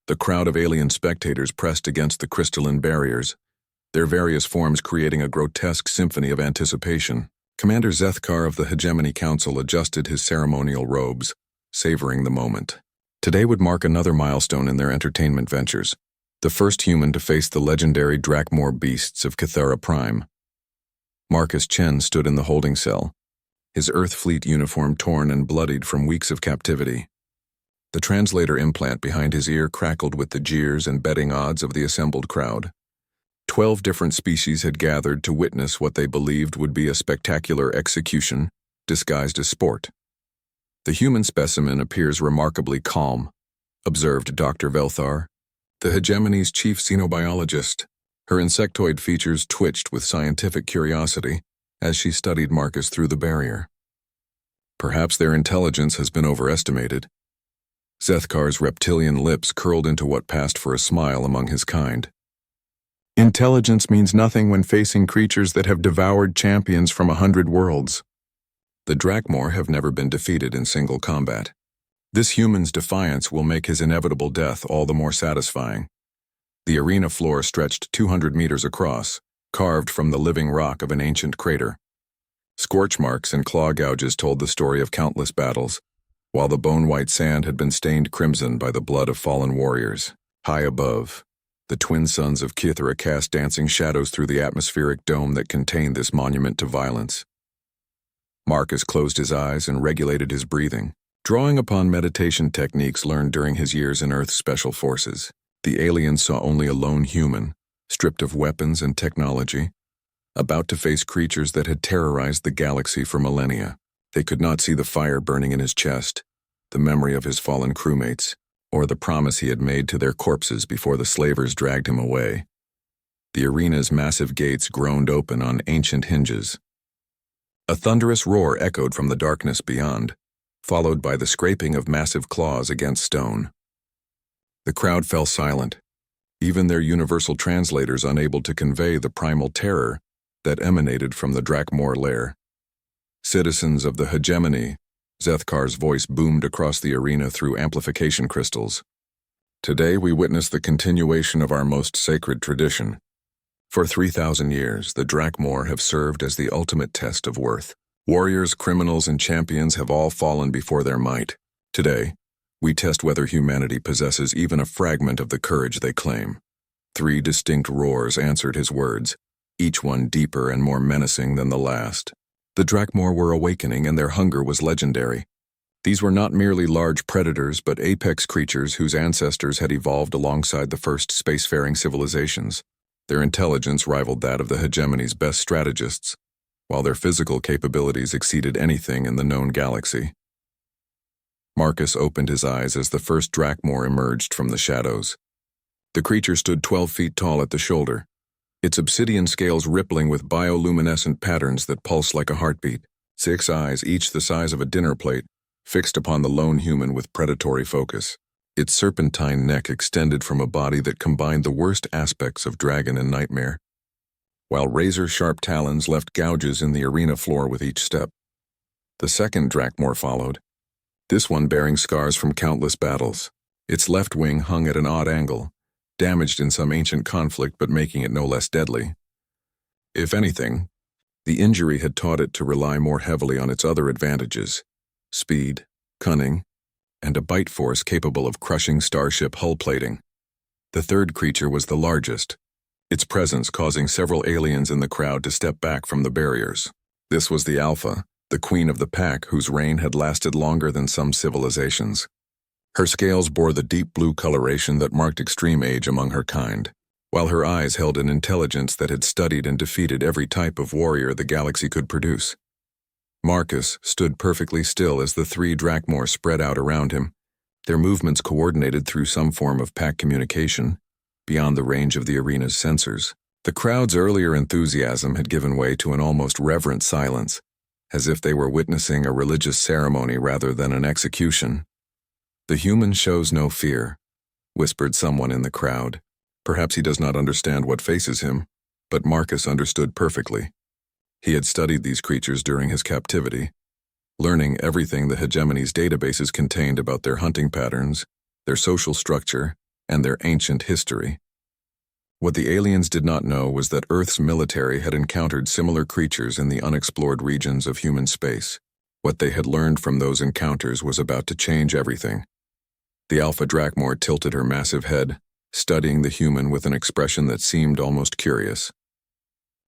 The crowd of alien spectators pressed against the crystalline barriers, their various forms creating a grotesque symphony of anticipation. Commander Zethkar of the Hegemony Council adjusted his ceremonial robes, savoring the moment. Today would mark another milestone in their entertainment ventures, the first human to face the legendary Drakmor beasts of Cathera Prime. Marcus Chen stood in the holding cell, his Earth Fleet uniform torn and bloodied from weeks of captivity. The translator implant behind his ear crackled with the jeers and betting odds of the assembled crowd. 12 different species had gathered to witness what they believed would be a spectacular execution disguised as sport. The human specimen appears remarkably calm, observed Dr. Velthar, the Hegemony's chief xenobiologist. Her insectoid features twitched with scientific curiosity as she studied Marcus through the barrier. Perhaps their intelligence has been overestimated. Zethkar's reptilian lips curled into what passed for a smile among his kind. Intelligence means nothing when facing creatures that have devoured champions from 100 worlds. The Drakmor have never been defeated in single combat. This human's defiance will make his inevitable death all the more satisfying. The arena floor stretched 200 meters across, carved from the living rock of an ancient crater. Scorch marks and claw gouges told the story of countless battles, while the bone-white sand had been stained crimson by the blood of fallen warriors. High above, the twin suns of Kithra cast dancing shadows through the atmospheric dome that contained this monument to violence. Marcus closed his eyes and regulated his breathing, drawing upon meditation techniques learned during his years in Earth's special forces. The aliens saw only a lone human, stripped of weapons and technology, about to face creatures that had terrorized the galaxy for millennia. They could not see the fire burning in his chest, the memory of his fallen crewmates, or the promise he had made to their corpses before the slavers dragged him away. The arena's massive gates groaned open on ancient hinges. A thunderous roar echoed from the darkness beyond, followed by the scraping of massive claws against stone. The crowd fell silent, even their universal translators unable to convey the primal terror that emanated from the Drakmor lair. Citizens of the Hegemony, Zethkar's voice boomed across the arena through amplification crystals. Today we witness the continuation of our most sacred tradition. For 3,000 years, the Drakmor have served as the ultimate test of worth. Warriors, criminals, and champions have all fallen before their might. Today, we test whether humanity possesses even a fragment of the courage they claim. 3 distinct roars answered his words, each one deeper and more menacing than the last. The Drakmor were awakening, and their hunger was legendary. These were not merely large predators, but apex creatures whose ancestors had evolved alongside the first spacefaring civilizations. Their intelligence rivaled that of the Hegemony's best strategists, while their physical capabilities exceeded anything in the known galaxy. Marcus opened his eyes as the first Drakmor emerged from the shadows. The creature stood 12 feet tall at the shoulder, its obsidian scales rippling with bioluminescent patterns that pulse like a heartbeat. 6 eyes, each the size of a dinner plate, fixed upon the lone human with predatory focus. Its serpentine neck extended from a body that combined the worst aspects of dragon and nightmare, while razor-sharp talons left gouges in the arena floor with each step. The second Drakmor followed, this one bearing scars from countless battles. Its left wing hung at an odd angle, damaged in some ancient conflict but making it no less deadly. If anything, the injury had taught it to rely more heavily on its other advantages: speed, cunning, and a bite force capable of crushing starship hull plating. The third creature was the largest, its presence causing several aliens in the crowd to step back from the barriers. This was the Alpha, the queen of the pack whose reign had lasted longer than some civilizations. Her scales bore the deep blue coloration that marked extreme age among her kind, while her eyes held an intelligence that had studied and defeated every type of warrior the galaxy could produce. Marcus stood perfectly still as the 3 Drakmor spread out around him, their movements coordinated through some form of pack communication, beyond the range of the arena's sensors. The crowd's earlier enthusiasm had given way to an almost reverent silence, as if they were witnessing a religious ceremony rather than an execution. "The human shows no fear," whispered someone in the crowd. Perhaps he does not understand what faces him, but Marcus understood perfectly. He had studied these creatures during his captivity, learning everything the Hegemony's databases contained about their hunting patterns, their social structure, and their ancient history. What the aliens did not know was that Earth's military had encountered similar creatures in the unexplored regions of human space. What they had learned from those encounters was about to change everything. The Alpha Drakmor tilted her massive head, studying the human with an expression that seemed almost curious.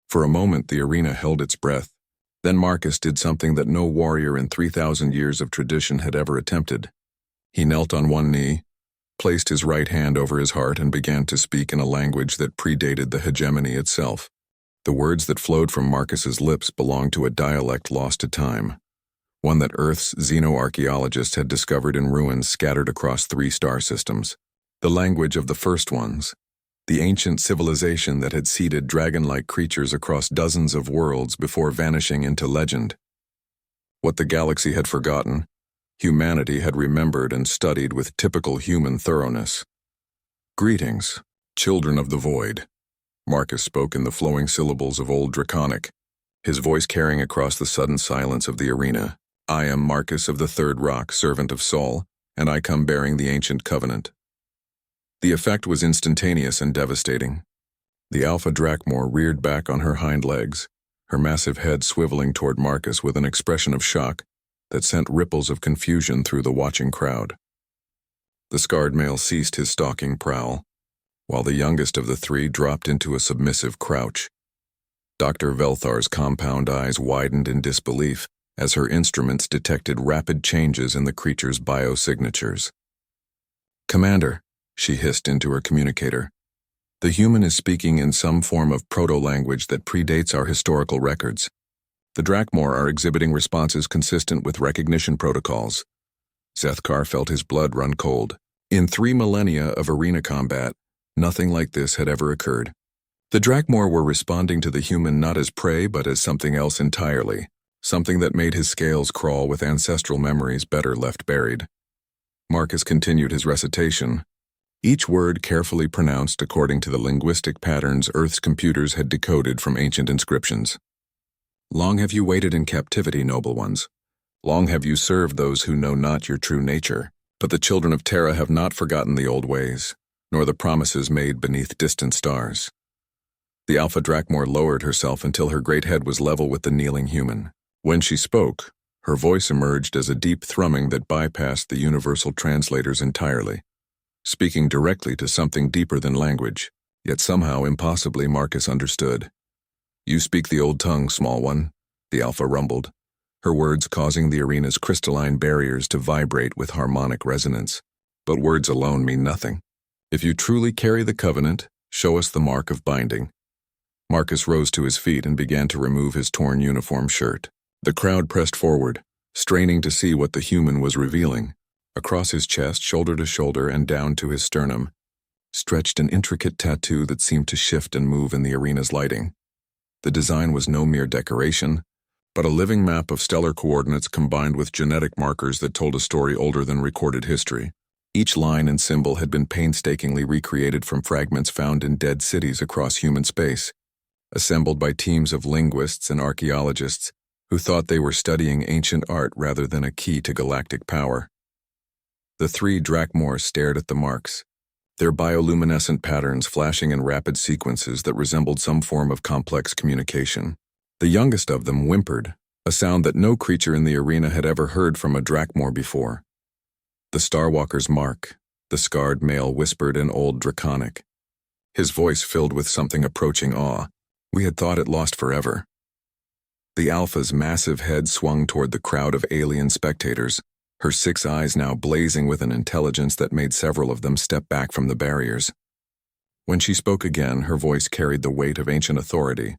For a moment, the arena held its breath. Then Marcus did something that no warrior in 3,000 years of tradition had ever attempted. He knelt on one knee, placed his right hand over his heart, and began to speak in a language that predated the hegemony itself. The words that flowed from Marcus's lips belonged to a dialect lost to time, one that Earth's xenoarchaeologists had discovered in ruins scattered across 3 star systems. The language of the first ones, the ancient civilization that had seeded dragon-like creatures across dozens of worlds before vanishing into legend. What the galaxy had forgotten, humanity had remembered and studied with typical human thoroughness. "Greetings, children of the void," Marcus spoke in the flowing syllables of Old Draconic, his voice carrying across the sudden silence of the arena. "I am Marcus of the Third Rock, servant of Sol, and I come bearing the ancient covenant." The effect was instantaneous and devastating. The Alpha Drakmor reared back on her hind legs, her massive head swiveling toward Marcus with an expression of shock that sent ripples of confusion through the watching crowd. The scarred male ceased his stalking prowl, while the youngest of the 3 dropped into a submissive crouch. Dr. Velthar's compound eyes widened in disbelief as her instruments detected rapid changes in the creature's biosignatures. "Commander," she hissed into her communicator, "the human is speaking in some form of proto-language that predates our historical records. The Drakmor are exhibiting responses consistent with recognition protocols." Zethkar felt his blood run cold. In 3 millennia of arena combat, nothing like this had ever occurred. The Drakmor were responding to the human not as prey but as something else entirely, something that made his scales crawl with ancestral memories better left buried. Marcus continued his recitation, each word carefully pronounced according to the linguistic patterns Earth's computers had decoded from ancient inscriptions. "Long have you waited in captivity, noble ones. Long have you served those who know not your true nature. But the children of Terra have not forgotten the old ways, nor the promises made beneath distant stars." The Alpha Drakmor lowered herself until her great head was level with the kneeling human. When she spoke, her voice emerged as a deep thrumming that bypassed the universal translators entirely, speaking directly to something deeper than language, yet somehow impossibly Marcus understood. "You speak the old tongue, small one," the Alpha rumbled, her words causing the arena's crystalline barriers to vibrate with harmonic resonance. "But words alone mean nothing. If you truly carry the covenant, show us the mark of binding." Marcus rose to his feet and began to remove his torn uniform shirt. The crowd pressed forward, straining to see what the human was revealing. Across his chest, shoulder to shoulder and down to his sternum, stretched an intricate tattoo that seemed to shift and move in the arena's lighting. The design was no mere decoration, but a living map of stellar coordinates combined with genetic markers that told a story older than recorded history. Each line and symbol had been painstakingly recreated from fragments found in dead cities across human space, assembled by teams of linguists and archaeologists who thought they were studying ancient art rather than a key to galactic power. The 3 Drakmor stared at the marks, their bioluminescent patterns flashing in rapid sequences that resembled some form of complex communication. The youngest of them whimpered, a sound that no creature in the arena had ever heard from a Drakmor before. "The Starwalker's mark," the scarred male whispered in Old Draconic, his voice filled with something approaching awe. "We had thought it lost forever." The Alpha's massive head swung toward the crowd of alien spectators, her 6 eyes now blazing with an intelligence that made several of them step back from the barriers. When she spoke again, her voice carried the weight of ancient authority.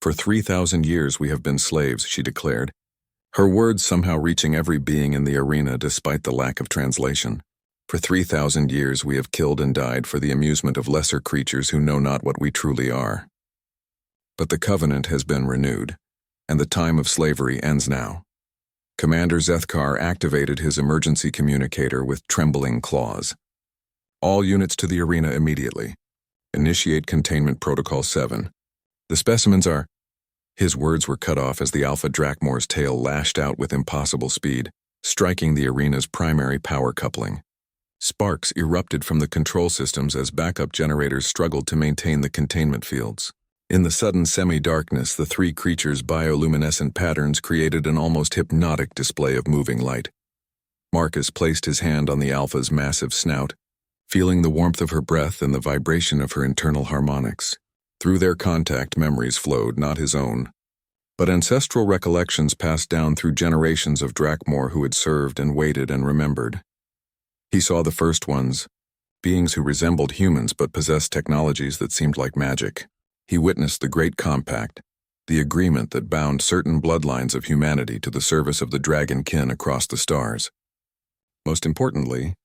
"For 3,000 years we have been slaves," she declared, her words somehow reaching every being in the arena despite the lack of translation. "For 3,000 years we have killed and died for the amusement of lesser creatures who know not what we truly are. But the covenant has been renewed, and the time of slavery ends now." Commander Zethkar activated his emergency communicator with trembling claws. "All units to the arena immediately. Initiate Containment Protocol 7. The specimens are—" His words were cut off as the Alpha Drakmor's tail lashed out with impossible speed, striking the arena's primary power coupling. Sparks erupted from the control systems as backup generators struggled to maintain the containment fields. In the sudden semi-darkness, the three creatures' bioluminescent patterns created an almost hypnotic display of moving light. Marcus placed his hand on the Alpha's massive snout, feeling the warmth of her breath and the vibration of her internal harmonics. Through their contact, memories flowed, not his own, but ancestral recollections passed down through generations of Drakmor who had served and waited and remembered. He saw the first ones, beings who resembled humans but possessed technologies that seemed like magic. He witnessed the Great Compact, the agreement that bound certain bloodlines of humanity to the service of the dragon kin across the stars. Most importantly,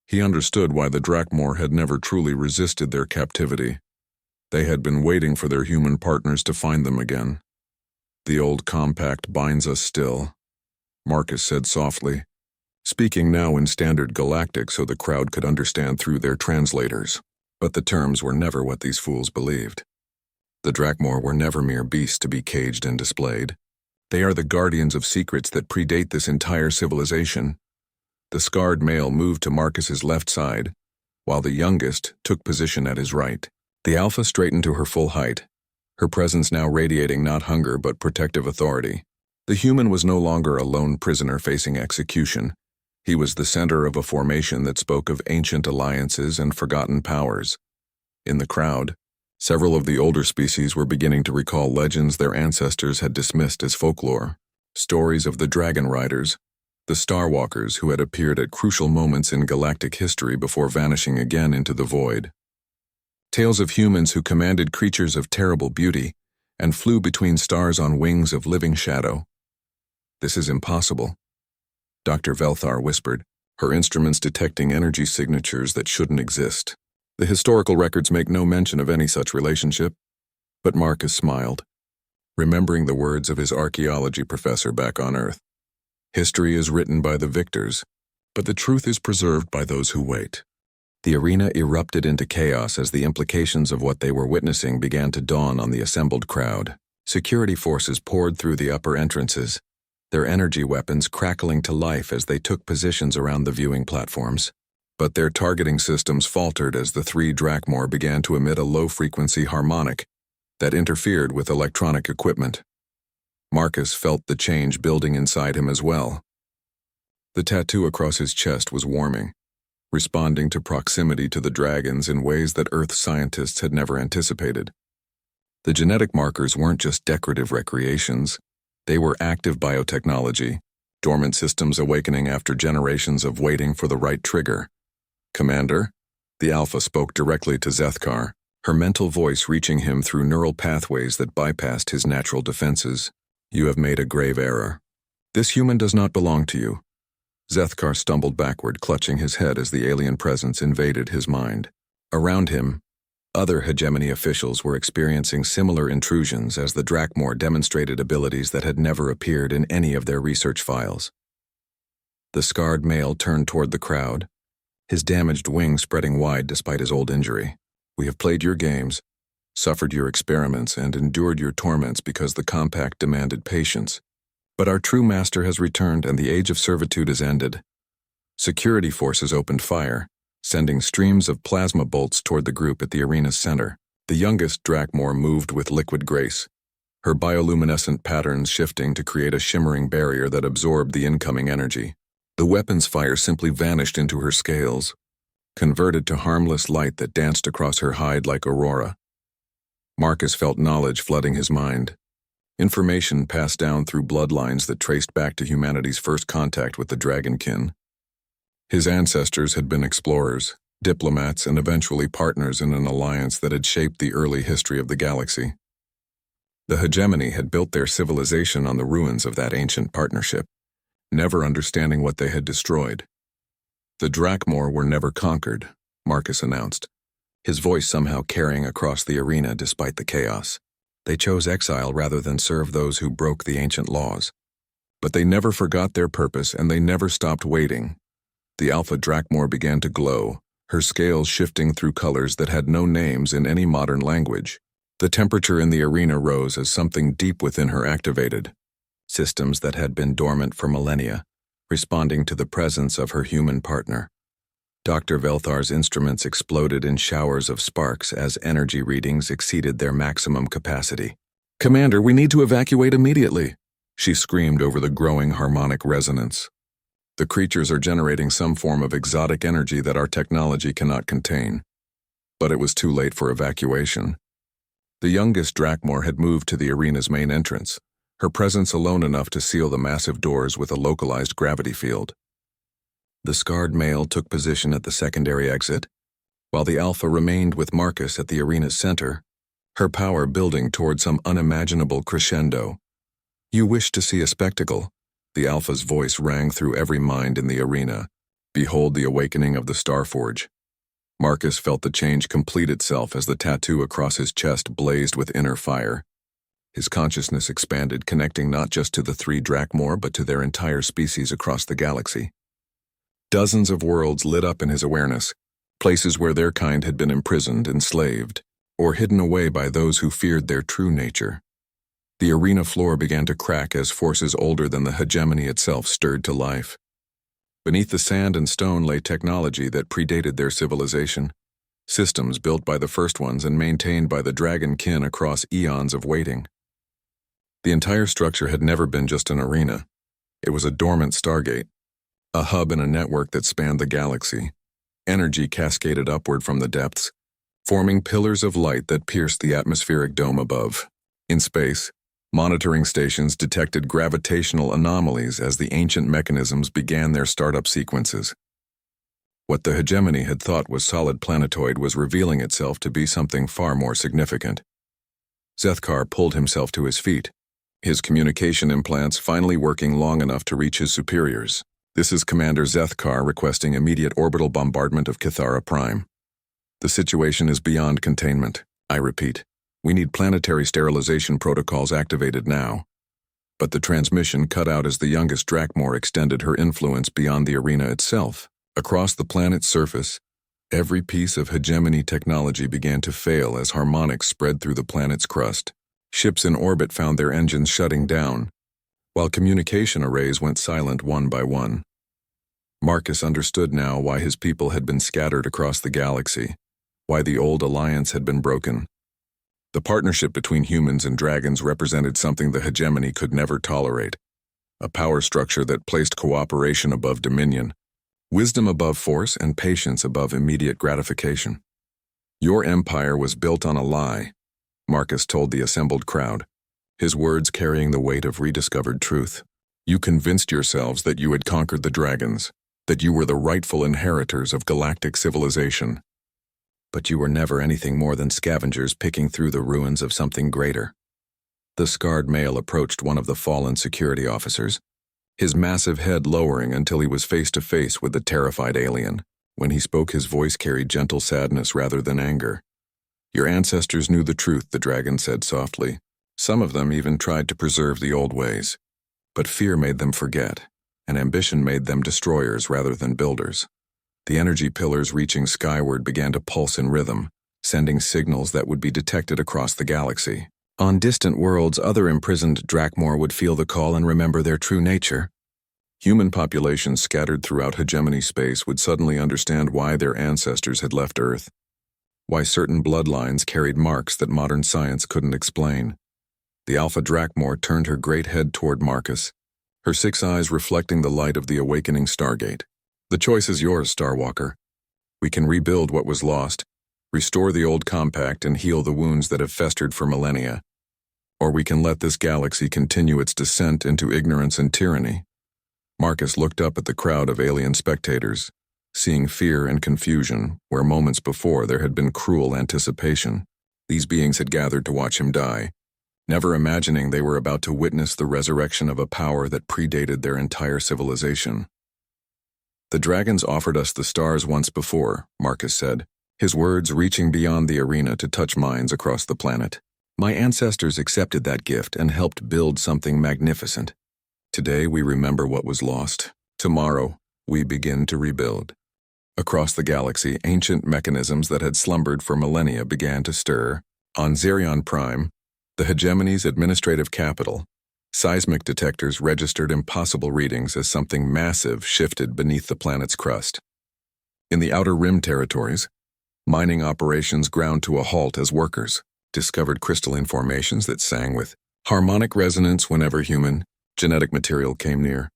he understood why the Drakmor had never truly resisted their captivity. They had been waiting for their human partners to find them again. "The old compact binds us still," Marcus said softly, speaking now in standard galactic so the crowd could understand through their translators. But the terms were never what these fools believed. The Drakmor were never mere beasts to be caged and displayed. They are the guardians of secrets that predate this entire civilization. The scarred male moved to Marcus's left side, while the youngest took position at his right. The Alpha straightened to her full height, her presence now radiating not hunger but protective authority. The human was no longer a lone prisoner facing execution. He was the center of a formation that spoke of ancient alliances and forgotten powers. In the crowd, several of the older species were beginning to recall legends their ancestors had dismissed as folklore. Stories of the Dragon Riders, the Starwalkers who had appeared at crucial moments in galactic history before vanishing again into the void. Tales of humans who commanded creatures of terrible beauty and flew between stars on wings of living shadow. "This is impossible," Dr. Velthar whispered, her instruments detecting energy signatures that shouldn't exist. "The historical records make no mention of any such relationship." But Marcus smiled, remembering the words of his archaeology professor back on Earth. "History is written by the victors, but the truth is preserved by those who wait." The arena erupted into chaos as the implications of what they were witnessing began to dawn on the assembled crowd. Security forces poured through the upper entrances, their energy weapons crackling to life as they took positions around the viewing platforms. But their targeting systems faltered as the three Drakmor began to emit a low-frequency harmonic that interfered with electronic equipment. Marcus felt the change building inside him as well. The tattoo across his chest was warming, responding to proximity to the dragons in ways that Earth scientists had never anticipated. The genetic markers weren't just decorative recreations, they were active biotechnology, dormant systems awakening after generations of waiting for the right trigger. "Commander?" The Alpha spoke directly to Zethkar, her mental voice reaching him through neural pathways that bypassed his natural defenses. "You have made a grave error. This human does not belong to you." Zethkar stumbled backward, clutching his head as the alien presence invaded his mind. Around him, other hegemony officials were experiencing similar intrusions as the Drakmor demonstrated abilities that had never appeared in any of their research files. The scarred male turned toward the crowd, his damaged wing spreading wide despite his old injury. "We have played your games, suffered your experiments, and endured your torments because the compact demanded patience. But our true master has returned and the age of servitude is ended." Security forces opened fire, sending streams of plasma bolts toward the group at the arena's center. The youngest Drakmor moved with liquid grace, her bioluminescent patterns shifting to create a shimmering barrier that absorbed the incoming energy. The weapon's fire simply vanished into her scales, converted to harmless light that danced across her hide like aurora. Marcus felt knowledge flooding his mind. Information passed down through bloodlines that traced back to humanity's first contact with the dragonkin. His ancestors had been explorers, diplomats, and eventually partners in an alliance that had shaped the early history of the galaxy. The hegemony had built their civilization on the ruins of that ancient partnership, never understanding what they had destroyed. "The Drakmor were never conquered," Marcus announced, his voice somehow carrying across the arena despite the chaos. "They chose exile rather than serve those who broke the ancient laws. But they never forgot their purpose and they never stopped waiting." The Alpha Drakmor began to glow, her scales shifting through colors that had no names in any modern language. The temperature in the arena rose as something deep within her activated. Systems that had been dormant for millennia, responding to the presence of her human partner. Dr. Velthar's instruments exploded in showers of sparks as energy readings exceeded their maximum capacity. "Commander, we need to evacuate immediately," she screamed over the growing harmonic resonance. "The creatures are generating some form of exotic energy that our technology cannot contain." But it was too late for evacuation. The youngest Drakmor had moved to the arena's main entrance, her presence alone enough to seal the massive doors with a localized gravity field. The scarred male took position at the secondary exit, while the Alpha remained with Marcus at the arena's center, her power building toward some unimaginable crescendo. "You wish to see a spectacle?" The Alpha's voice rang through every mind in the arena. "Behold the awakening of the Starforge." Marcus felt the change complete itself as the tattoo across his chest blazed with inner fire. His consciousness expanded, connecting not just to the 3 Drakmor but to their entire species across the galaxy. Dozens of worlds lit up in his awareness, places where their kind had been imprisoned, enslaved, or hidden away by those who feared their true nature. The arena floor began to crack as forces older than the hegemony itself stirred to life. Beneath the sand and stone lay technology that predated their civilization, systems built by the first ones and maintained by the dragon kin across eons of waiting. The entire structure had never been just an arena. It was a dormant stargate, a hub in a network that spanned the galaxy. Energy cascaded upward from the depths, forming pillars of light that pierced the atmospheric dome above. In space, monitoring stations detected gravitational anomalies as the ancient mechanisms began their startup sequences. What the hegemony had thought was solid planetoid was revealing itself to be something far more significant. Zethkar pulled himself to his feet, his communication implants finally working long enough to reach his superiors. "This is Commander Zethkar requesting immediate orbital bombardment of Kithara Prime. The situation is beyond containment. I repeat, we need planetary sterilization protocols activated now." But the transmission cut out as the youngest Drakmor extended her influence beyond the arena itself. Across the planet's surface, every piece of hegemony technology began to fail as harmonics spread through the planet's crust. Ships in orbit found their engines shutting down, while communication arrays went silent one by one. Marcus understood now why his people had been scattered across the galaxy, why the old alliance had been broken. The partnership between humans and dragons represented something the hegemony could never tolerate, a power structure that placed cooperation above dominion, wisdom above force, and patience above immediate gratification. "Your empire was built on a lie," Marcus told the assembled crowd, his words carrying the weight of rediscovered truth. "You convinced yourselves that you had conquered the dragons, that you were the rightful inheritors of galactic civilization. But you were never anything more than scavengers picking through the ruins of something greater." The scarred male approached one of the fallen security officers, his massive head lowering until he was face to face with the terrified alien. When he spoke, his voice carried gentle sadness rather than anger. "Your ancestors knew the truth," the dragon said softly. "Some of them even tried to preserve the old ways. But fear made them forget, and ambition made them destroyers rather than builders." The energy pillars reaching skyward began to pulse in rhythm, sending signals that would be detected across the galaxy. On distant worlds, other imprisoned Drakmor would feel the call and remember their true nature. Human populations scattered throughout hegemony space would suddenly understand why their ancestors had left Earth, why certain bloodlines carried marks that modern science couldn't explain. The Alpha Drakmor turned her great head toward Marcus, her 6 eyes reflecting the light of the awakening stargate. "The choice is yours, Starwalker. We can rebuild what was lost, restore the old compact, and heal the wounds that have festered for millennia. Or we can let this galaxy continue its descent into ignorance and tyranny." Marcus looked up at the crowd of alien spectators, seeing fear and confusion where moments before there had been cruel anticipation. These beings had gathered to watch him die, never imagining they were about to witness the resurrection of a power that predated their entire civilization. "The dragons offered us the stars once before," Marcus said, his words reaching beyond the arena to touch minds across the planet. "My ancestors accepted that gift and helped build something magnificent. Today we remember what was lost. Tomorrow we begin to rebuild." Across the galaxy, ancient mechanisms that had slumbered for millennia began to stir. On Zerion Prime, the hegemony's administrative capital, seismic detectors registered impossible readings as something massive shifted beneath the planet's crust. In the Outer Rim territories, mining operations ground to a halt as workers discovered crystalline formations that sang with harmonic resonance whenever human, genetic material came near.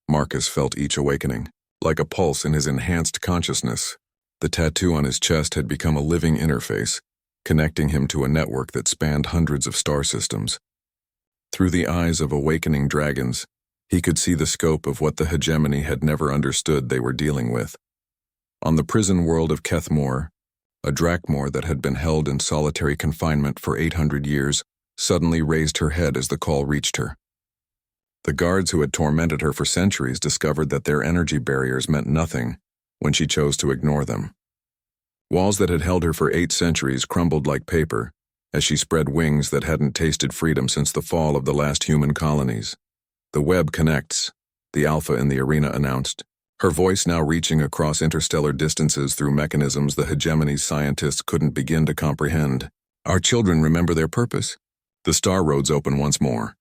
Marcus felt each awakening, like a pulse in his enhanced consciousness. The tattoo on his chest had become a living interface, connecting him to a network that spanned hundreds of star systems. Through the eyes of awakening dragons, he could see the scope of what the hegemony had never understood they were dealing with. On the prison world of Kethmore, a Drakmor that had been held in solitary confinement for 800 years suddenly raised her head as the call reached her. The guards who had tormented her for centuries discovered that their energy barriers meant nothing when she chose to ignore them. Walls that had held her for 8 centuries crumbled like paper as she spread wings that hadn't tasted freedom since the fall of the last human colonies. "The web connects," the Alpha in the arena announced, her voice now reaching across interstellar distances through mechanisms the hegemony's scientists couldn't begin to comprehend. "Our children remember their purpose." The star roads open once more.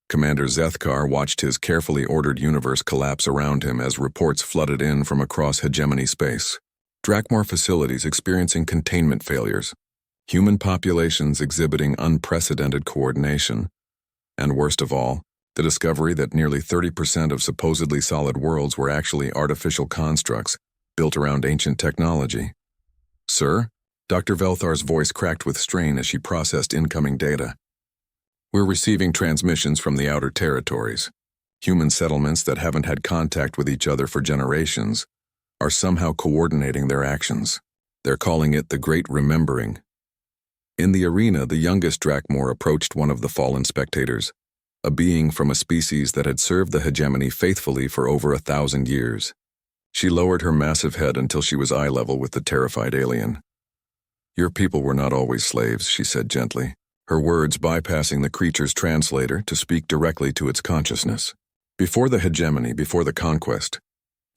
Commander Zethkar watched his carefully ordered universe collapse around him as reports flooded in from across hegemony space. Drakmor facilities experiencing containment failures, human populations exhibiting unprecedented coordination, and worst of all, the discovery that nearly 30% of supposedly solid worlds were actually artificial constructs built around ancient technology. "Sir?" Dr. Velthar's voice cracked with strain as she processed incoming data. "We're receiving transmissions from the outer territories. Human settlements that haven't had contact with each other for generations are somehow coordinating their actions. They're calling it the Great Remembering." In the arena, the youngest Drakmor approached one of the fallen spectators, a being from a species that had served the hegemony faithfully for over 1,000 years. She lowered her massive head until she was eye level with the terrified alien. "Your people were not always slaves," she said gently, her words bypassing the creature's translator to speak directly to its consciousness. "Before the hegemony, before the conquest,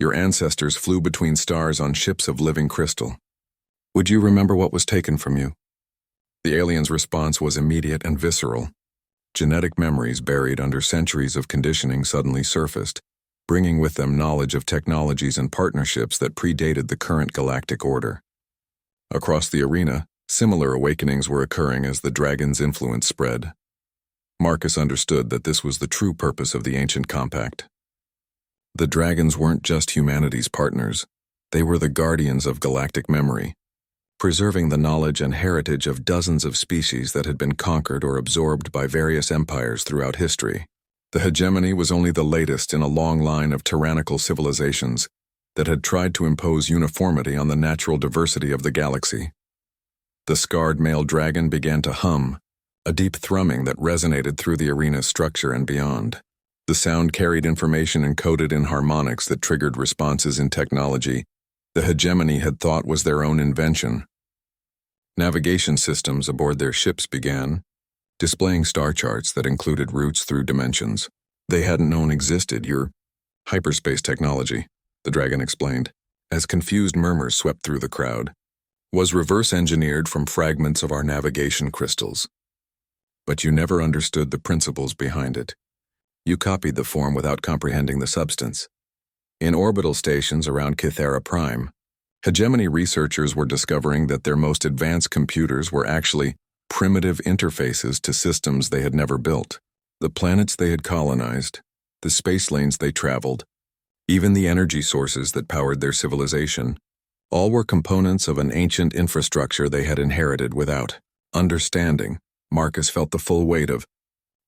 your ancestors flew between stars on ships of living crystal. Would you remember what was taken from you?" The alien's response was immediate and visceral. Genetic memories buried under centuries of conditioning suddenly surfaced, bringing with them knowledge of technologies and partnerships that predated the current galactic order. Across the arena, similar awakenings were occurring as the dragon's influence spread. Marcus understood that this was the true purpose of the ancient compact. The dragons weren't just humanity's partners, they were the guardians of galactic memory, preserving the knowledge and heritage of dozens of species that had been conquered or absorbed by various empires throughout history. The hegemony was only the latest in a long line of tyrannical civilizations that had tried to impose uniformity on the natural diversity of the galaxy. The scarred male dragon began to hum, a deep thrumming that resonated through the arena's structure and beyond. The sound carried information encoded in harmonics that triggered responses in technology the hegemony had thought was their own invention. Navigation systems aboard their ships began displaying star charts that included routes through dimensions they hadn't known existed. "Your hyperspace technology," the dragon explained, as confused murmurs swept through the crowd, "was reverse-engineered from fragments of our navigation crystals. But you never understood the principles behind it. You copied the form without comprehending the substance." In orbital stations around Kythera Prime, hegemony researchers were discovering that their most advanced computers were actually primitive interfaces to systems they had never built. The planets they had colonized, the space lanes they traveled, even the energy sources that powered their civilization, all were components of an ancient infrastructure they had inherited without understanding. Marcus felt the full weight of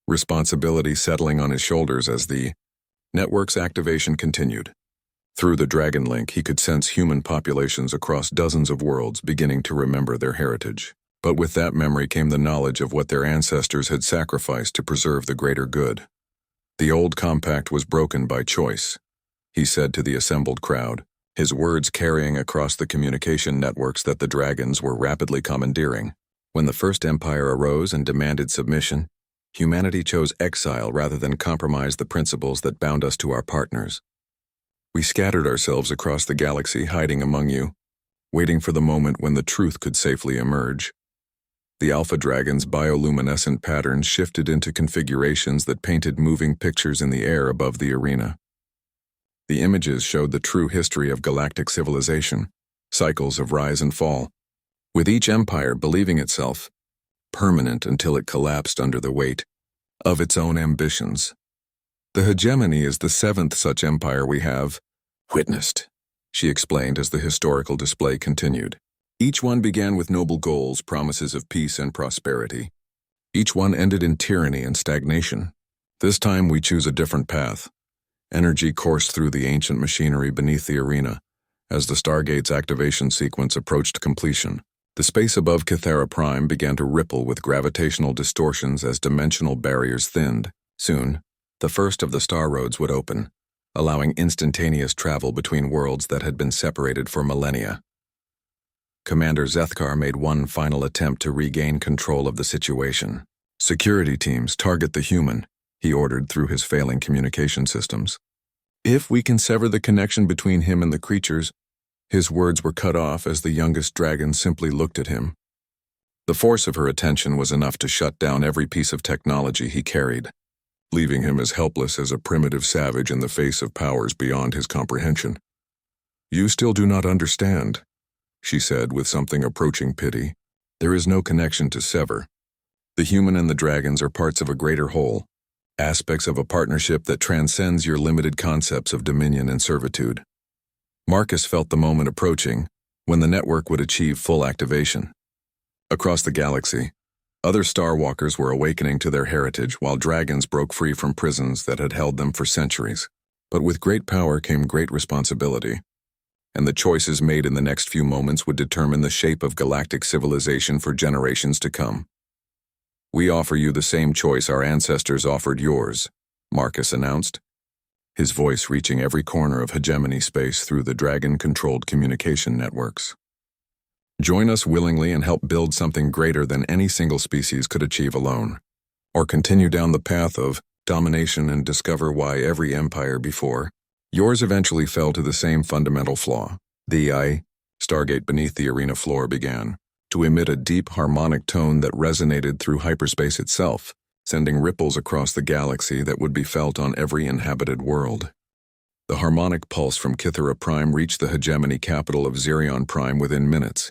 responsibility settling on his shoulders as the network's activation continued. Through the Dragon Link, he could sense human populations across dozens of worlds beginning to remember their heritage. But with that memory came the knowledge of what their ancestors had sacrificed to preserve the greater good. The old compact was broken by choice, he said to the assembled crowd, his words carrying across the communication networks that the dragons were rapidly commandeering. When the First Empire arose and demanded submission, humanity chose exile rather than compromise the principles that bound us to our partners. We scattered ourselves across the galaxy, hiding among you, waiting for the moment when the truth could safely emerge. The Alpha Dragon's bioluminescent patterns shifted into configurations that painted moving pictures in the air above the arena. The images showed the true history of galactic civilization, cycles of rise and fall, with each empire believing itself permanent until it collapsed under the weight of its own ambitions. The hegemony is the 7th such empire we have witnessed, she explained as the historical display continued. Each one began with noble goals, promises of peace and prosperity. Each one ended in tyranny and stagnation. This time we choose a different path. Energy coursed through the ancient machinery beneath the arena as the Stargate's activation sequence approached completion. The space above Kythera Prime began to ripple with gravitational distortions as dimensional barriers thinned. Soon, the first of the star roads would open, allowing instantaneous travel between worlds that had been separated for millennia. Commander Zethkar made one final attempt to regain control of the situation. "Security teams, target the human," he ordered through his failing communication systems. "If we can sever the connection between him and the creatures," his words were cut off as the youngest dragon simply looked at him. The force of her attention was enough to shut down every piece of technology he carried, leaving him as helpless as a primitive savage in the face of powers beyond his comprehension. "You still do not understand," she said with something approaching pity. "There is no connection to sever. The human and the dragons are parts of a greater whole, aspects of a partnership that transcends your limited concepts of dominion and servitude." Marcus felt the moment approaching when the network would achieve full activation. Across the galaxy, other Starwalkers were awakening to their heritage while dragons broke free from prisons that had held them for centuries. But with great power came great responsibility, and the choices made in the next few moments would determine the shape of galactic civilization for generations to come. "We offer you the same choice our ancestors offered yours," Marcus announced, his voice reaching every corner of hegemony space through the dragon-controlled communication networks. "Join us willingly and help build something greater than any single species could achieve alone, or continue down the path of domination and discover why every empire before yours eventually fell to the same fundamental flaw." The Stargate beneath the arena floor began to emit a deep harmonic tone that resonated through hyperspace itself, sending ripples across the galaxy that would be felt on every inhabited world. The harmonic pulse from Kythera Prime reached the hegemony capital of Zirion Prime within minutes,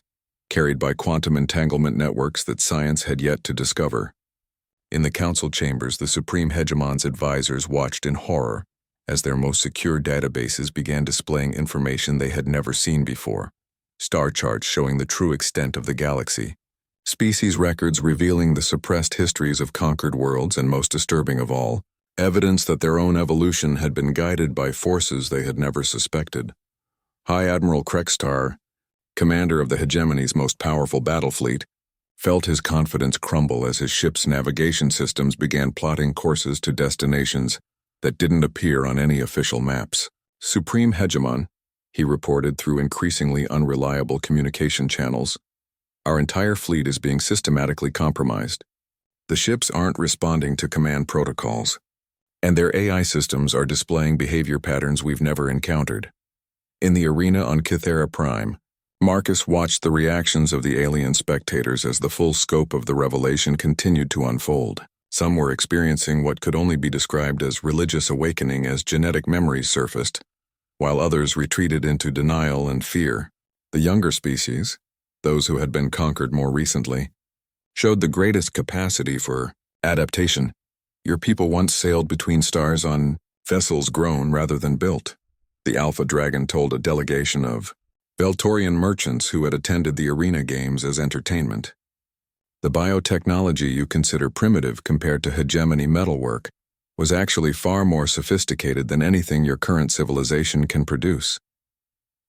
carried by quantum entanglement networks that science had yet to discover. In the council chambers, the Supreme Hegemon's advisors watched in horror as their most secure databases began displaying information they had never seen before. Star charts showing the true extent of the galaxy, species records revealing the suppressed histories of conquered worlds, and most disturbing of all, evidence that their own evolution had been guided by forces they had never suspected. High Admiral Krextar, commander of the hegemony's most powerful battle fleet, felt his confidence crumble as his ship's navigation systems began plotting courses to destinations that didn't appear on any official maps. "Supreme Hegemon," he reported through increasingly unreliable communication channels, "our entire fleet is being systematically compromised. The ships aren't responding to command protocols, and their AI systems are displaying behavior patterns we've never encountered." In the arena on Kythera Prime, Marcus watched the reactions of the alien spectators as the full scope of the revelation continued to unfold. Some were experiencing what could only be described as religious awakening as genetic memories surfaced, while others retreated into denial and fear. The younger species, those who had been conquered more recently, showed the greatest capacity for adaptation. "Your people once sailed between stars on vessels grown rather than built," the Alpha Dragon told a delegation of Veltorian merchants who had attended the arena games as entertainment. "The biotechnology you consider primitive compared to hegemony metalwork was actually far more sophisticated than anything your current civilization can produce."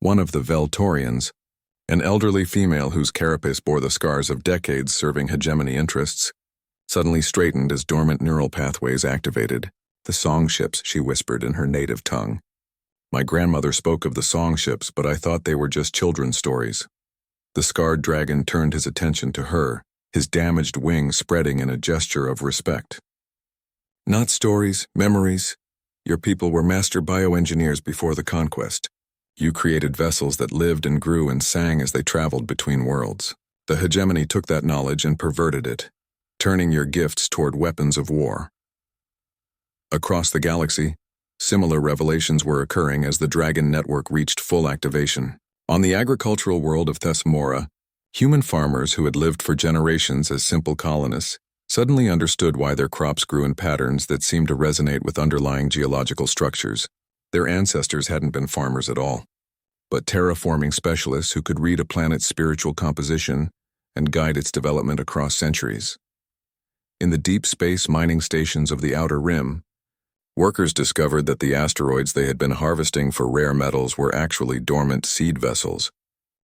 One of the Veltorians, an elderly female whose carapace bore the scars of decades serving hegemony interests, suddenly straightened as dormant neural pathways activated. "The song ships," she whispered in her native tongue. "My grandmother spoke of the song ships, but I thought they were just children's stories." The scarred dragon turned his attention to her, his damaged wings spreading in a gesture of respect. "Not stories, memories. Your people were master bioengineers before the conquest. You created vessels that lived and grew and sang as they traveled between worlds. The hegemony took that knowledge and perverted it, turning your gifts toward weapons of war." Across the galaxy, Similar revelations were occurring as the Dragon network reached full activation. On the agricultural world of Thesmora, human farmers who had lived for generations as simple colonists suddenly understood why their crops grew in patterns that seemed to resonate with underlying geological structures. Their ancestors hadn't been farmers at all, but terraforming specialists who could read a planet's spiritual composition and guide its development across centuries. In the deep space mining stations of the Outer Rim, workers discovered that the asteroids they had been harvesting for rare metals were actually dormant seed vessels,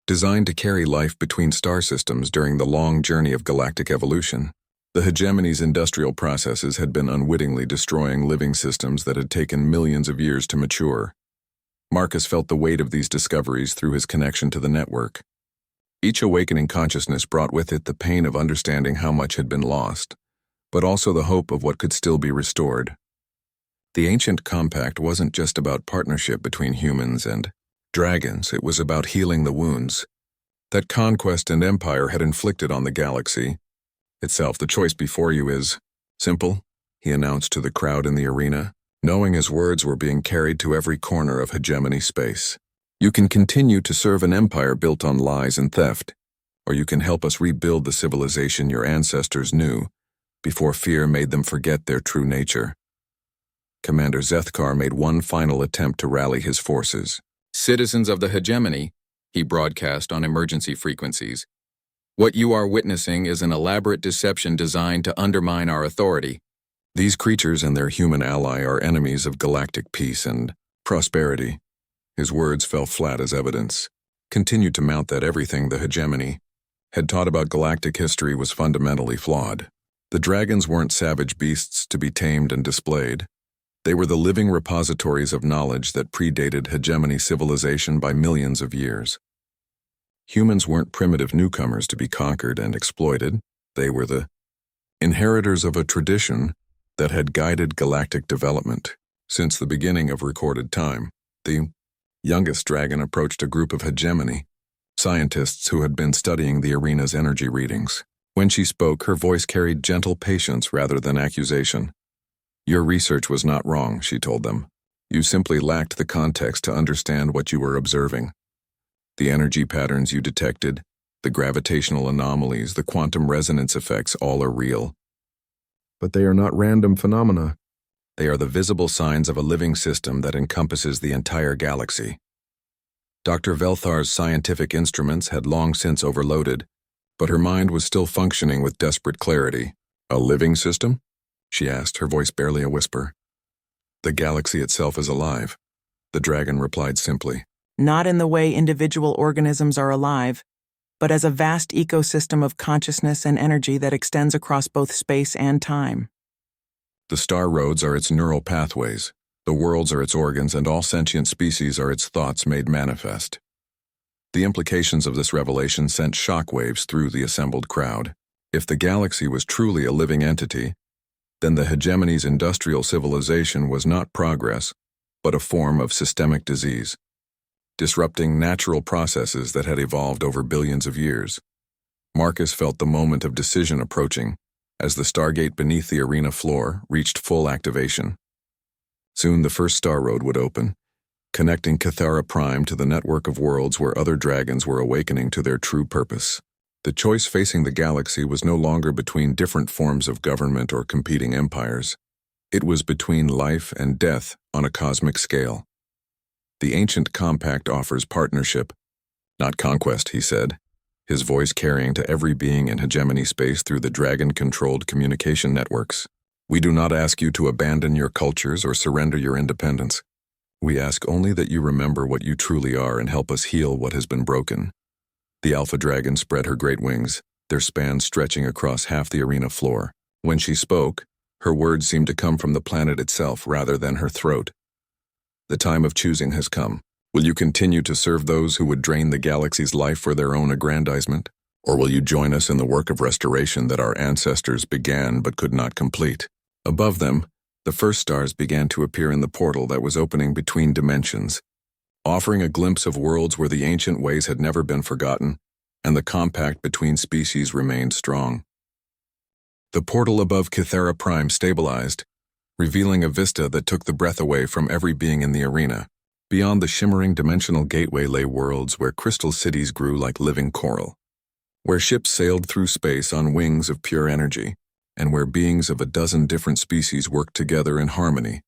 designed to carry life between star systems during the long journey of galactic evolution. The hegemony's industrial processes had been unwittingly destroying living systems that had taken millions of years to mature. Marcus felt the weight of these discoveries through his connection to the network. Each awakening consciousness brought with it the pain of understanding how much had been lost, but also the hope of what could still be restored. The ancient compact wasn't just about partnership between humans and dragons, it was about healing the wounds that conquest and empire had inflicted on the galaxy itself. The choice before you is simple, he announced to the crowd in the arena, knowing his words were being carried to every corner of hegemony space. You can continue to serve an empire built on lies and theft, or you can help us rebuild the civilization your ancestors knew before fear made them forget their true nature. Commander Zethkar made one final attempt to rally his forces. Citizens of the hegemony, he broadcast on emergency frequencies. What you are witnessing is an elaborate deception designed to undermine our authority. These creatures and their human ally are enemies of galactic peace and prosperity. His words fell flat as evidence, continued to mount that everything the hegemony had taught about galactic history was fundamentally flawed. The dragons weren't savage beasts to be tamed and displayed. They were the living repositories of knowledge that predated hegemony civilization by millions of years. Humans weren't primitive newcomers to be conquered and exploited. They were the inheritors of a tradition that had guided galactic development since the beginning of recorded time. The youngest dragon approached a group of hegemony scientists who had been studying the arena's energy readings. When she spoke, her voice carried gentle patience rather than accusation. Your research was not wrong, she told them. You simply lacked the context to understand what you were observing. The energy patterns you detected, the gravitational anomalies, the quantum resonance effects, all are real. But they are not random phenomena. They are the visible signs of a living system that encompasses the entire galaxy. Dr. Velthar's scientific instruments had long since overloaded, but her mind was still functioning with desperate clarity. A living system? She asked, her voice barely a whisper. The galaxy itself is alive, the dragon replied simply. Not in the way individual organisms are alive, but as a vast ecosystem of consciousness and energy that extends across both space and time. The star roads are its neural pathways, the worlds are its organs, and all sentient species are its thoughts made manifest. The implications of this revelation sent shockwaves through the assembled crowd. If the galaxy was truly a living entity, then the hegemony's industrial civilization was not progress, but a form of systemic disease, disrupting natural processes that had evolved over billions of years. Marcus felt the moment of decision approaching as the stargate beneath the arena floor reached full activation. Soon the first star road would open, connecting Cathara Prime to the network of worlds where other dragons were awakening to their true purpose. The choice facing the galaxy was no longer between different forms of government or competing empires. It was between life and death on a cosmic scale. The ancient compact offers partnership, not conquest, he said, his voice carrying to every being in hegemony space through the dragon-controlled communication networks. We do not ask you to abandon your cultures or surrender your independence. We ask only that you remember what you truly are and help us heal what has been broken. The alpha dragon spread her great wings, their span stretching across half the arena floor. When she spoke, her words seemed to come from the planet itself rather than her throat. The time of choosing has come. Will you continue to serve those who would drain the galaxy's life for their own aggrandizement? Or will you join us in the work of restoration that our ancestors began but could not complete? Above them, the first stars began to appear in the portal that was opening between dimensions, offering a glimpse of worlds where the ancient ways had never been forgotten, and the compact between species remained strong. The portal above Cathara Prime stabilized, revealing a vista that took the breath away from every being in the arena. Beyond the shimmering dimensional gateway lay worlds where crystal cities grew like living coral, where ships sailed through space on wings of pure energy, and where beings of a dozen different species worked together in harmony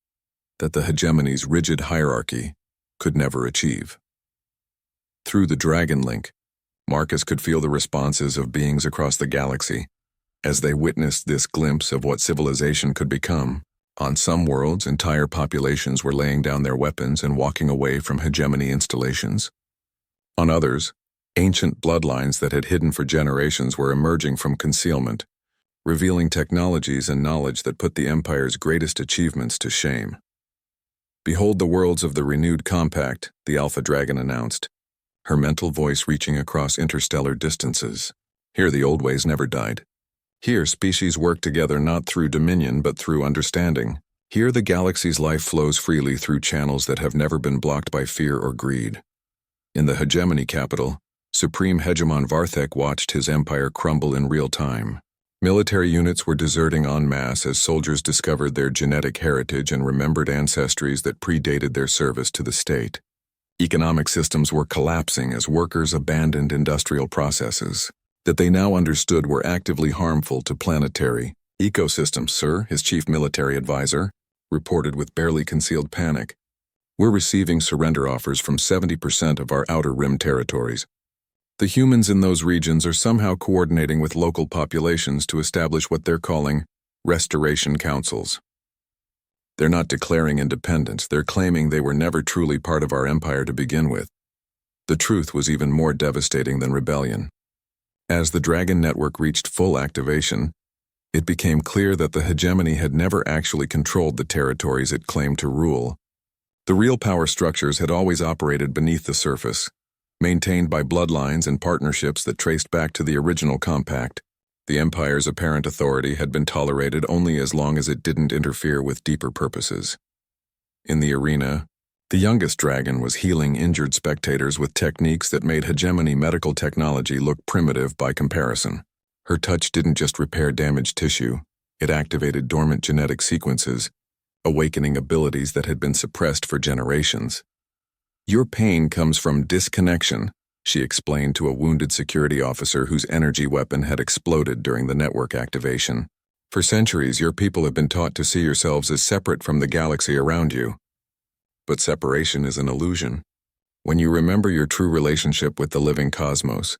that the hegemony's rigid hierarchy could never achieve. Through the Dragon Link, Marcus could feel the responses of beings across the galaxy as they witnessed this glimpse of what civilization could become. On some worlds, entire populations were laying down their weapons and walking away from hegemony installations. On others, ancient bloodlines that had hidden for generations were emerging from concealment, revealing technologies and knowledge that put the Empire's greatest achievements to shame. "Behold the worlds of the renewed compact," the Alpha Dragon announced, her mental voice reaching across interstellar distances. "Here the old ways never died. Here species work together not through dominion but through understanding. Here the galaxy's life flows freely through channels that have never been blocked by fear or greed." In the hegemony capital, Supreme Hegemon Varthek watched his empire crumble in real time. Military units were deserting en masse as soldiers discovered their genetic heritage and remembered ancestries that predated their service to the state. Economic systems were collapsing as workers abandoned industrial processes that they now understood were actively harmful to planetary ecosystems. "Sir," his chief military advisor reported with barely concealed panic, "we're receiving surrender offers from 70% of our outer rim territories. The humans in those regions are somehow coordinating with local populations to establish what they're calling restoration councils. They're not declaring independence, they're claiming they were never truly part of our empire to begin with." The truth was even more devastating than rebellion. As the Dragon Network reached full activation, it became clear that the hegemony had never actually controlled the territories it claimed to rule. The real power structures had always operated beneath the surface, maintained by bloodlines and partnerships that traced back to the original compact. The Empire's apparent authority had been tolerated only as long as it didn't interfere with deeper purposes. In the arena, the youngest dragon was healing injured spectators with techniques that made hegemony medical technology look primitive by comparison. Her touch didn't just repair damaged tissue, it activated dormant genetic sequences, awakening abilities that had been suppressed for generations. "Your pain comes from disconnection," she explained to a wounded security officer whose energy weapon had exploded during the network activation. "For centuries, your people have been taught to see yourselves as separate from the galaxy around you. But separation is an illusion. When you remember your true relationship with the living cosmos,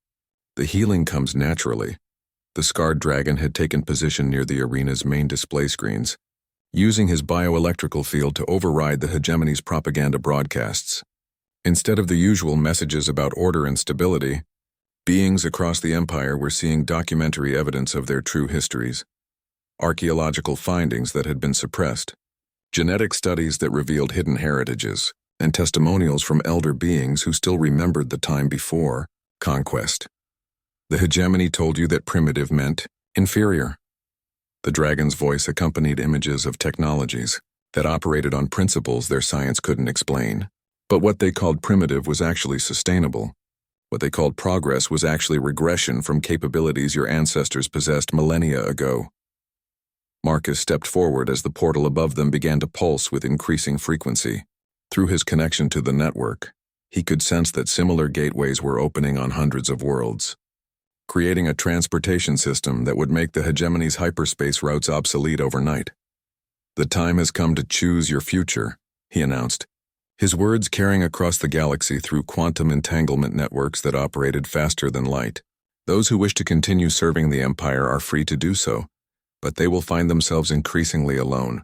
the healing comes naturally." The scarred dragon had taken position near the arena's main display screens, using his bioelectrical field to override the hegemony's propaganda broadcasts. Instead of the usual messages about order and stability, beings across the empire were seeing documentary evidence of their true histories, archaeological findings that had been suppressed, genetic studies that revealed hidden heritages, and testimonials from elder beings who still remembered the time before conquest. "The hegemony told you that primitive meant inferior." The dragon's voice accompanied images of technologies that operated on principles their science couldn't explain. But what they called primitive was actually sustainable. What they called progress was actually regression from capabilities your ancestors possessed millennia ago. Marcus stepped forward as the portal above them began to pulse with increasing frequency. Through his connection to the network, he could sense that similar gateways were opening on hundreds of worlds, creating a transportation system that would make the hegemony's hyperspace routes obsolete overnight. "The time has come to choose your future," he announced, his words carrying across the galaxy through quantum entanglement networks that operated faster than light. "Those who wish to continue serving the Empire are free to do so, but they will find themselves increasingly alone.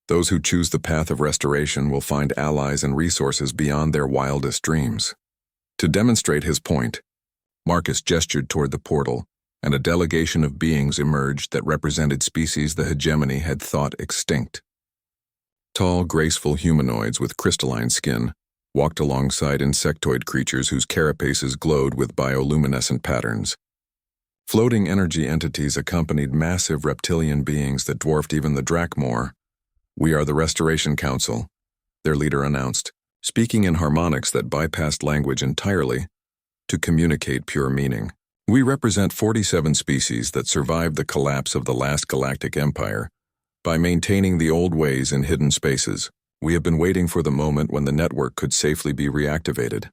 Those who choose the path of restoration will find allies and resources beyond their wildest dreams." To demonstrate his point, Marcus gestured toward the portal, and a delegation of beings emerged that represented species the hegemony had thought extinct. Tall, graceful humanoids with crystalline skin walked alongside insectoid creatures whose carapaces glowed with bioluminescent patterns. Floating energy entities accompanied massive reptilian beings that dwarfed even the Drakmor. "We are the Restoration Council," their leader announced, speaking in harmonics that bypassed language entirely to communicate pure meaning. "We represent 47 species that survived the collapse of the last galactic empire, By maintaining the old ways in hidden spaces, we have been waiting for the moment when the network could safely be reactivated.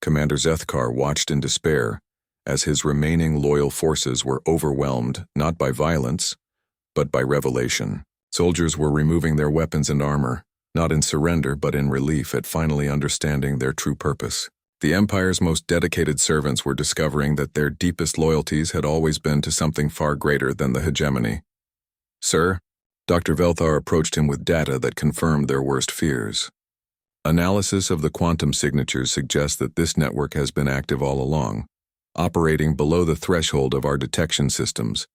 Commander Zethkar watched in despair as his remaining loyal forces were overwhelmed not by violence, but by revelation. Soldiers were removing their weapons and armor, not in surrender but in relief at finally understanding their true purpose. The Empire's most dedicated servants were discovering that their deepest loyalties had always been to something far greater than the hegemony. "Sir," Dr. Velthar approached him with data that confirmed their worst fears. "Analysis of the quantum signatures suggests that this network has been active all along, operating below the threshold of our detection systems.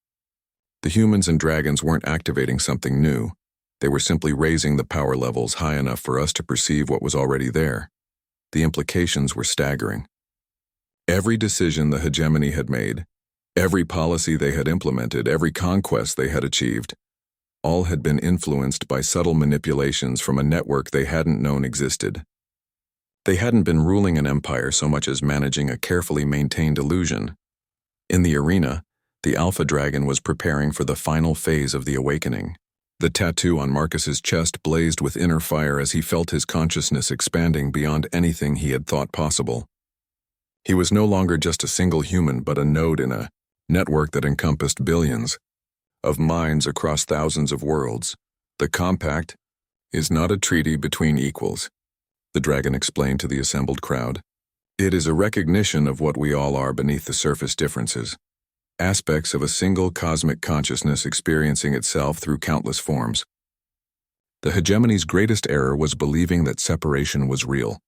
The humans and dragons weren't activating something new. They were simply raising the power levels high enough for us to perceive what was already there. The implications were staggering. Every decision the hegemony had made, every policy they had implemented, every conquest they had achieved, all had been influenced by subtle manipulations from a network they hadn't known existed. They hadn't been ruling an empire so much as managing a carefully maintained illusion. In the arena, the Alpha Dragon was preparing for the final phase of the awakening. The tattoo on Marcus's chest blazed with inner fire as he felt his consciousness expanding beyond anything he had thought possible. He was no longer just a single human but a node in a network that encompassed billions of minds across thousands of worlds. "The compact is not a treaty between equals," the dragon explained to the assembled crowd. "It is a recognition of what we all are beneath the surface differences. Aspects of a single cosmic consciousness experiencing itself through countless forms." The hegemony's greatest error was believing that separation was real,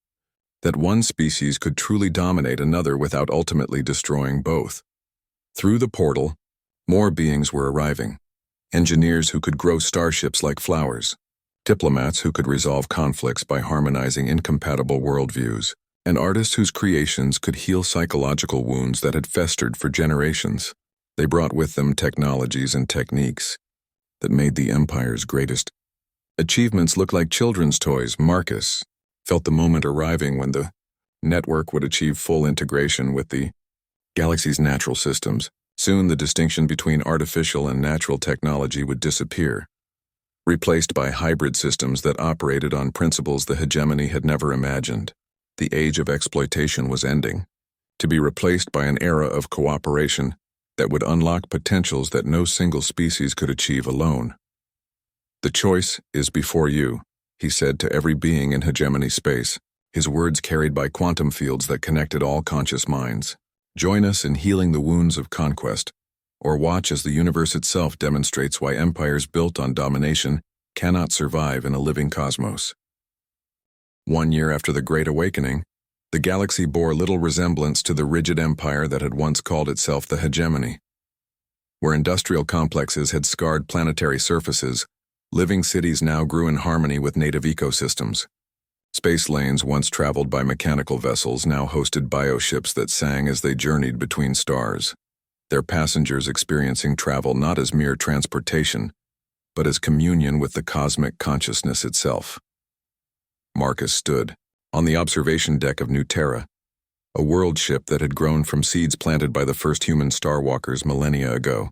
that one species could truly dominate another without ultimately destroying both. Through the portal, more beings were arriving. Engineers who could grow starships like flowers, diplomats who could resolve conflicts by harmonizing incompatible worldviews, and artists whose creations could heal psychological wounds that had festered for generations. They brought with them technologies and techniques that made the Empire's greatest achievements look like children's toys. Marcus felt the moment arriving when the network would achieve full integration with the galaxy's natural systems. Soon the distinction between artificial and natural technology would disappear, replaced by hybrid systems that operated on principles the hegemony had never imagined. The age of exploitation was ending, to be replaced by an era of cooperation that would unlock potentials that no single species could achieve alone. "The choice is before you," he said to every being in hegemony space, his words carried by quantum fields that connected all conscious minds. "Join us in healing the wounds of conquest, or watch as the universe itself demonstrates why empires built on domination cannot survive in a living cosmos." 1 year after the Great Awakening, the galaxy bore little resemblance to the rigid empire that had once called itself the hegemony. Where industrial complexes had scarred planetary surfaces, living cities now grew in harmony with native ecosystems. Space lanes once traveled by mechanical vessels now hosted bioships that sang as they journeyed between stars, their passengers experiencing travel not as mere transportation, but as communion with the cosmic consciousness itself. Marcus stood on the observation deck of New Terra, a world ship that had grown from seeds planted by the first human starwalkers millennia ago.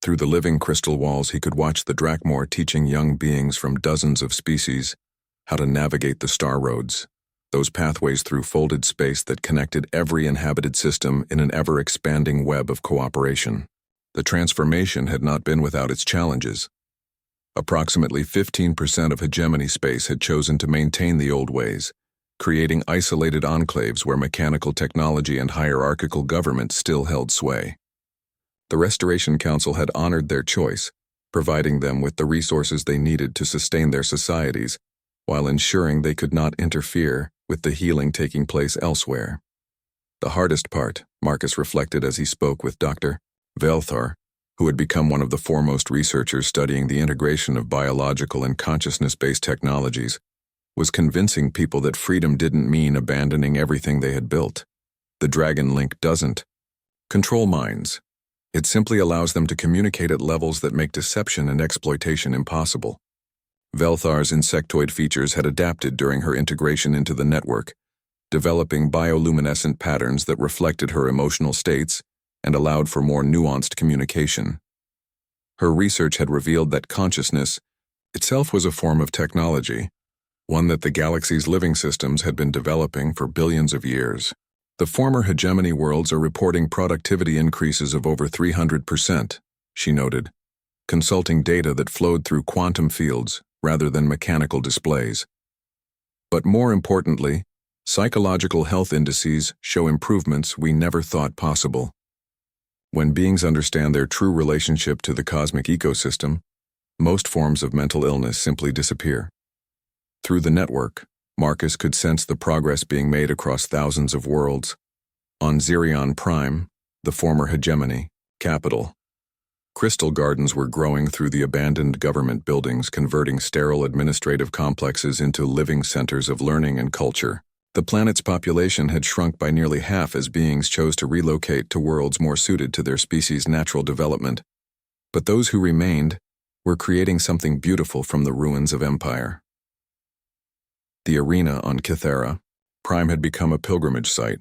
Through the living crystal walls he could watch the Drakmor teaching young beings from dozens of species how to navigate the star roads, those pathways through folded space that connected every inhabited system in an ever-expanding web of cooperation. The transformation had not been without its challenges. Approximately 15% of hegemony space had chosen to maintain the old ways, creating isolated enclaves where mechanical technology and hierarchical government still held sway. The Restoration Council had honored their choice, providing them with the resources they needed to sustain their societies, while ensuring they could not interfere with the healing taking place elsewhere. The hardest part, Marcus reflected as he spoke with Dr. Velthar, who had become one of the foremost researchers studying the integration of biological and consciousness-based technologies, was convincing people that freedom didn't mean abandoning everything they had built. The Dragon Link doesn't control minds. It simply allows them to communicate at levels that make deception and exploitation impossible. Velthar's insectoid features had adapted during her integration into the network, developing bioluminescent patterns that reflected her emotional states and allowed for more nuanced communication. Her research had revealed that consciousness itself was a form of technology, one that the galaxy's living systems had been developing for billions of years. The former hegemony worlds are reporting productivity increases of over 300%, she noted, consulting data that flowed through quantum fields rather than mechanical displays. But more importantly, psychological health indices show improvements we never thought possible. When beings understand their true relationship to the cosmic ecosystem, most forms of mental illness simply disappear. Through the network, Marcus could sense the progress being made across thousands of worlds. On Zirion Prime, the former hegemony capital, crystal gardens were growing through the abandoned government buildings, converting sterile administrative complexes into living centers of learning and culture. The planet's population had shrunk by nearly half as beings chose to relocate to worlds more suited to their species' natural development. But those who remained were creating something beautiful from the ruins of empire. The arena on Kythera Prime had become a pilgrimage site,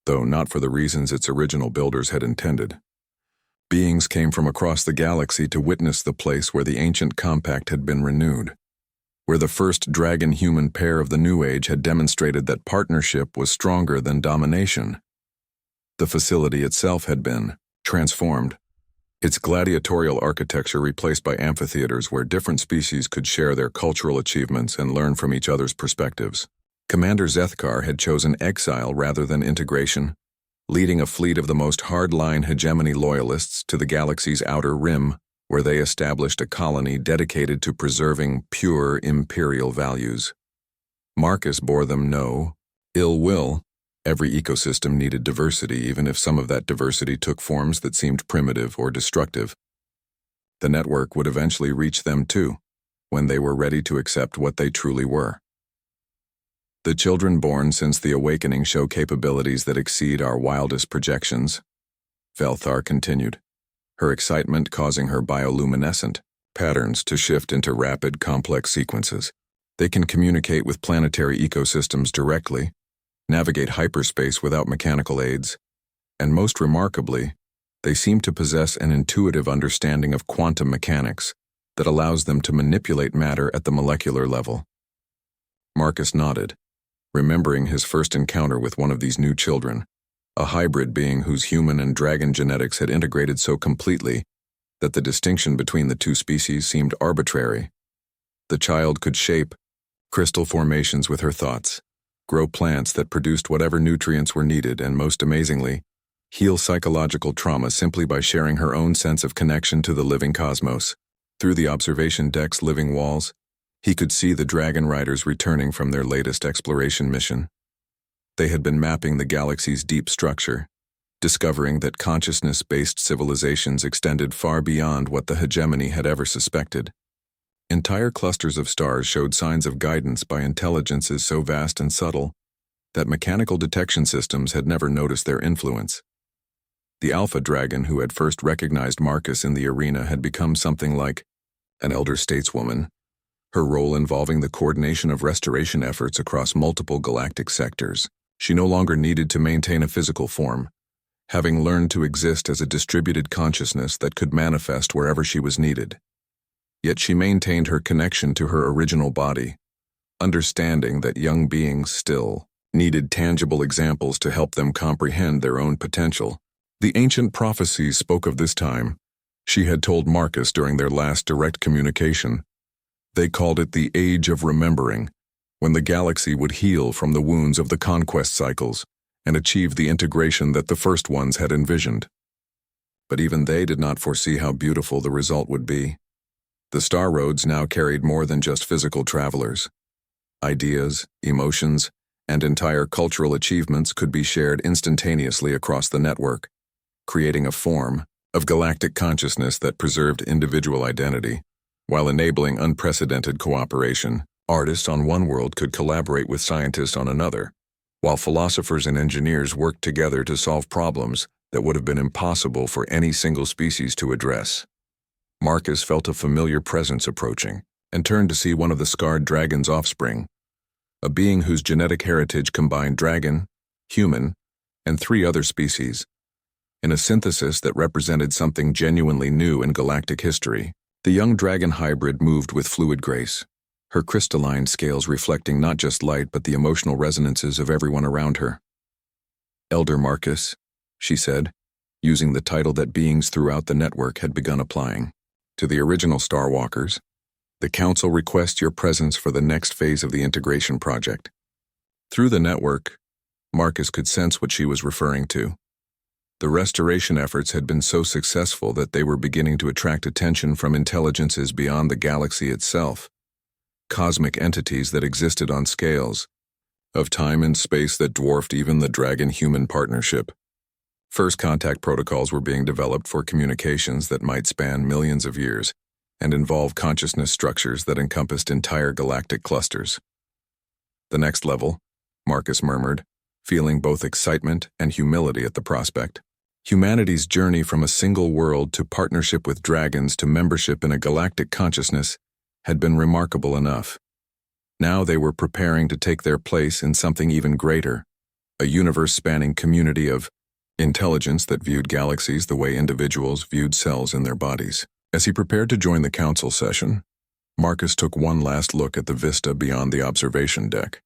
though not for the reasons its original builders had intended. Beings came from across the galaxy to witness the place where the ancient compact had been renewed, where the first dragon-human pair of the New Age had demonstrated that partnership was stronger than domination. The facility itself had been transformed, its gladiatorial architecture replaced by amphitheaters where different species could share their cultural achievements and learn from each other's perspectives. Commander Zethkar had chosen exile rather than integration, leading a fleet of the most hard-line hegemony loyalists to the galaxy's outer rim, where they established a colony dedicated to preserving pure imperial values. Marcus bore them no ill will. Every ecosystem needed diversity, even if some of that diversity took forms that seemed primitive or destructive. The network would eventually reach them too, when they were ready to accept what they truly were. The children born since the awakening show capabilities that exceed our wildest projections, Velthar continued, her excitement causing her bioluminescent patterns to shift into rapid, complex sequences. They can communicate with planetary ecosystems directly, navigate hyperspace without mechanical aids, and most remarkably, they seem to possess an intuitive understanding of quantum mechanics that allows them to manipulate matter at the molecular level. Marcus nodded, remembering his first encounter with one of these new children, a hybrid being whose human and dragon genetics had integrated so completely that the distinction between the two species seemed arbitrary. The child could shape crystal formations with her thoughts, grow plants that produced whatever nutrients were needed, and most amazingly, heal psychological trauma simply by sharing her own sense of connection to the living cosmos. Through the observation deck's living walls, he could see the dragon riders returning from their latest exploration mission. They had been mapping the galaxy's deep structure, discovering that consciousness-based civilizations extended far beyond what the hegemony had ever suspected. Entire clusters of stars showed signs of guidance by intelligences so vast and subtle that mechanical detection systems had never noticed their influence. The Alpha Dragon who had first recognized Marcus in the arena had become something like an elder stateswoman, her role involving the coordination of restoration efforts across multiple galactic sectors. She no longer needed to maintain a physical form, having learned to exist as a distributed consciousness that could manifest wherever she was needed. Yet she maintained her connection to her original body, understanding that young beings still needed tangible examples to help them comprehend their own potential. The ancient prophecies spoke of this time, she had told Marcus during their last direct communication. They called it the Age of Remembering, when the galaxy would heal from the wounds of the conquest cycles and achieve the integration that the first ones had envisioned. But even they did not foresee how beautiful the result would be. The star roads now carried more than just physical travelers. Ideas, emotions, and entire cultural achievements could be shared instantaneously across the network, creating a form of galactic consciousness that preserved individual identity, while enabling unprecedented cooperation. Artists on one world could collaborate with scientists on another, while philosophers and engineers worked together to solve problems that would have been impossible for any single species to address. Marcus felt a familiar presence approaching, and turned to see one of the scarred dragon's offspring, a being whose genetic heritage combined dragon, human, and 3 other species. in a synthesis that represented something genuinely new in galactic history. The young dragon hybrid moved with fluid grace, her crystalline scales reflecting not just light but the emotional resonances of everyone around her. "Elder Marcus," she said, using the title that beings throughout the network had begun applying. "To the original Starwalkers, the Council requests your presence for the next phase of the integration project." Through the network, Marcus could sense what she was referring to. The restoration efforts had been so successful that they were beginning to attract attention from intelligences beyond the galaxy itself, cosmic entities that existed on scales of time and space that dwarfed even the dragon-human partnership. First contact protocols were being developed for communications that might span millions of years and involve consciousness structures that encompassed entire galactic clusters. "The next level," Marcus murmured, feeling both excitement and humility at the prospect. Humanity's journey from a single world to partnership with dragons to membership in a galactic consciousness had been remarkable enough. Now they were preparing to take their place in something even greater, a universe-spanning community of intelligence that viewed galaxies the way individuals viewed cells in their bodies. As he prepared to join the council session, Marcus took one last look at the vista beyond the observation deck.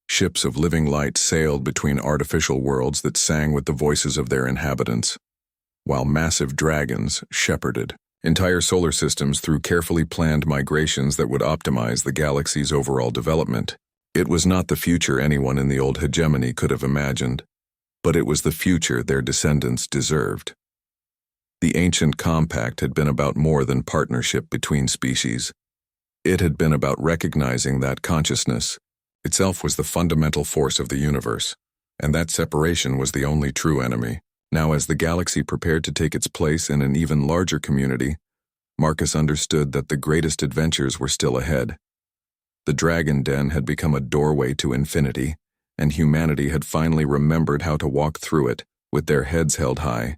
Ships of living light sailed between artificial worlds that sang with the voices of their inhabitants, while massive dragons shepherded entire solar systems through carefully planned migrations that would optimize the galaxy's overall development. It was not the future anyone in the old hegemony could have imagined, but it was the future their descendants deserved. The ancient compact had been about more than partnership between species. It had been about recognizing that consciousness itself was the fundamental force of the universe, and that separation was the only true enemy. Now, as the galaxy prepared to take its place in an even larger community, Marcus understood that the greatest adventures were still ahead. The Dragon Den had become a doorway to infinity, and humanity had finally remembered how to walk through it with their heads held high.